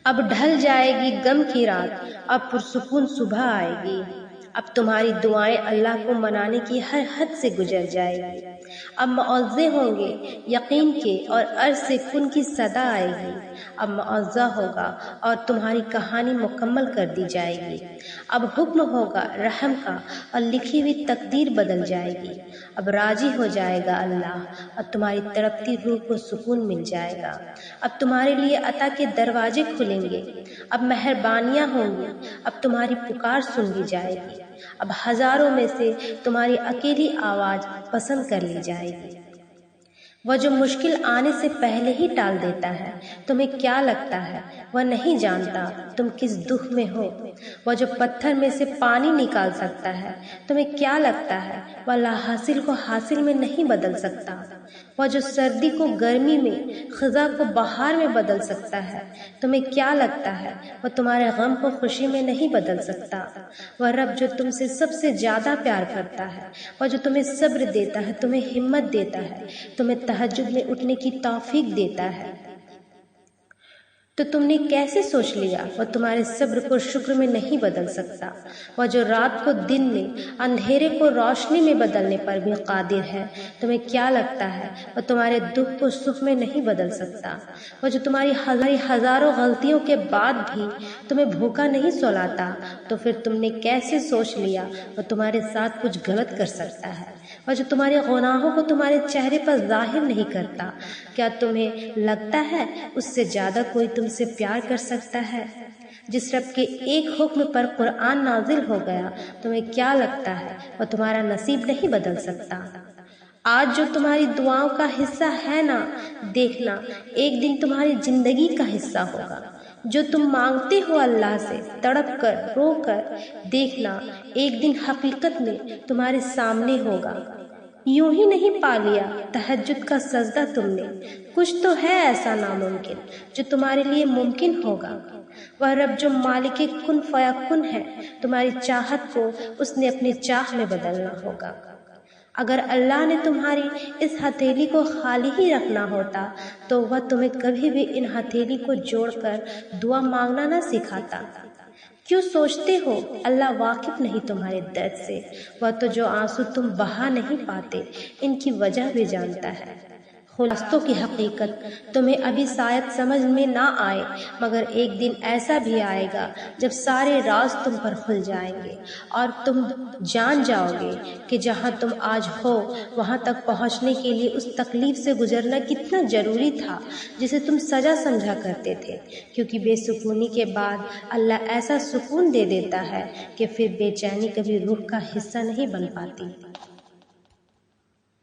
اب ڈھل جائے گی غم کی رات، اب پرسکون صبح آئے گی۔ اب تمہاری دعائیں اللہ کو منانے کی ہر حد سے گزر جائے گی۔ اب معاوضے ہوں گے یقین کے اور عرض سے کن کی صدا آئے گی۔ اب معاوضہ ہوگا اور تمہاری کہانی مکمل کر دی جائے گی۔ اب حکم ہوگا رحم کا اور لکھی ہوئی تقدیر بدل جائے گی۔ اب راضی ہو جائے گا اللہ اور تمہاری تڑپتی روح کو سکون مل جائے گا۔ اب تمہارے لیے عطا کے دروازے کھلیں گے۔ اب مہربانیاں ہوں گی، اب تمہاری پکار سن لی جائے گی۔ اب ہزاروں میں سے تمہاری اکیلی آواز پسند کر لی جائے گی۔ وہ جو مشکل آنے سے پہلے ہی ٹال دیتا ہے، تمہیں کیا لگتا ہے وہ نہیں جانتا تم کس دکھ میں ہو؟ وہ جو پتھر میں سے پانی نکال سکتا ہے، تمہیں کیا لگتا ہے وہ لا حاصل کو حاصل میں نہیں بدل سکتا؟ وہ جو سردی کو گرمی میں، خزاں کو بہار میں بدل سکتا ہے، تمہیں کیا لگتا ہے وہ تمہارے غم کو خوشی میں نہیں بدل سکتا؟ وہ رب جو تم سے سب سے زیادہ پیار کرتا ہے، وہ جو تمہیں صبر دیتا ہے، تمہیں ہمت دیتا ہے، تمہیں تہجد میں اٹھنے کی توفیق دیتا ہے، تو تم نے کیسے سوچ لیا وہ تمہارے صبر کو شکر میں نہیں بدل سکتا؟ وہ جو رات کو دن میں، اندھیرے کو روشنی میں بدلنے پر بھی قادر ہے، تمہیں کیا لگتا ہے وہ تمہارے دکھ کو سکھ میں نہیں بدل سکتا؟ وہ جو تمہاری ہزاروں غلطیوں کے بعد بھی تمہیں بھوکا نہیں سلاتا، تو پھر تم نے کیسے سوچ لیا وہ تمہارے ساتھ کچھ غلط کر سکتا ہے؟ وہ جو تمہارے گناہوں کو تمہارے چہرے پر ظاہر نہیں کرتا، کیا تمہیں لگتا ہے اس سے زیادہ کوئی تم سے پیار کر سکتا ہے؟ جس رب کے ایک حکم پر قرآن نازل ہو گیا، تمہیں کیا لگتا ہے وہ تمہارا نصیب نہیں بدل سکتا؟ آج جو تمہاری دعاؤں کا حصہ ہے نا، دیکھنا ایک دن تمہاری زندگی کا حصہ ہوگا۔ جو تم مانگتے ہو اللہ سے تڑپ کر، رو کر، دیکھنا ایک دن حقیقت میں تمہارے سامنے ہوگا۔ یوں ہی نہیں پا لیا تہجد کا سجدہ تم نے، کچھ تو ہے ایسا ناممکن جو تمہارے لیے ممکن ہوگا۔ وہ رب جو مالک کن فیکن ہے، تمہاری چاہت کو اس نے اپنی چاہ میں بدلنا ہوگا۔ اگر اللہ نے تمہاری اس ہتھیلی کو خالی ہی رکھنا ہوتا تو وہ تمہیں کبھی بھی ان ہتھیلی کو جوڑ کر دعا مانگنا نہ سکھاتا۔ کیوں سوچتے ہو اللہ واقف نہیں تمہارے درد سے؟ وہ تو جو آنسو تم بہا نہیں پاتے ان کی وجہ بھی جانتا ہے۔ خلاصوں کی حقیقت تمہیں ابھی شاید سمجھ میں نہ آئے، مگر ایک دن ایسا بھی آئے گا جب سارے راز تم پر کھل جائیں گے اور تم جان جاؤ گے کہ جہاں تم آج ہو وہاں تک پہنچنے کے لیے اس تکلیف سے گزرنا کتنا ضروری تھا جسے تم سزا سمجھا کرتے تھے، کیونکہ بے سکونی کے بعد اللہ ایسا سکون دے دیتا ہے کہ پھر بے چینی کبھی روح کا حصہ نہیں بن پاتی۔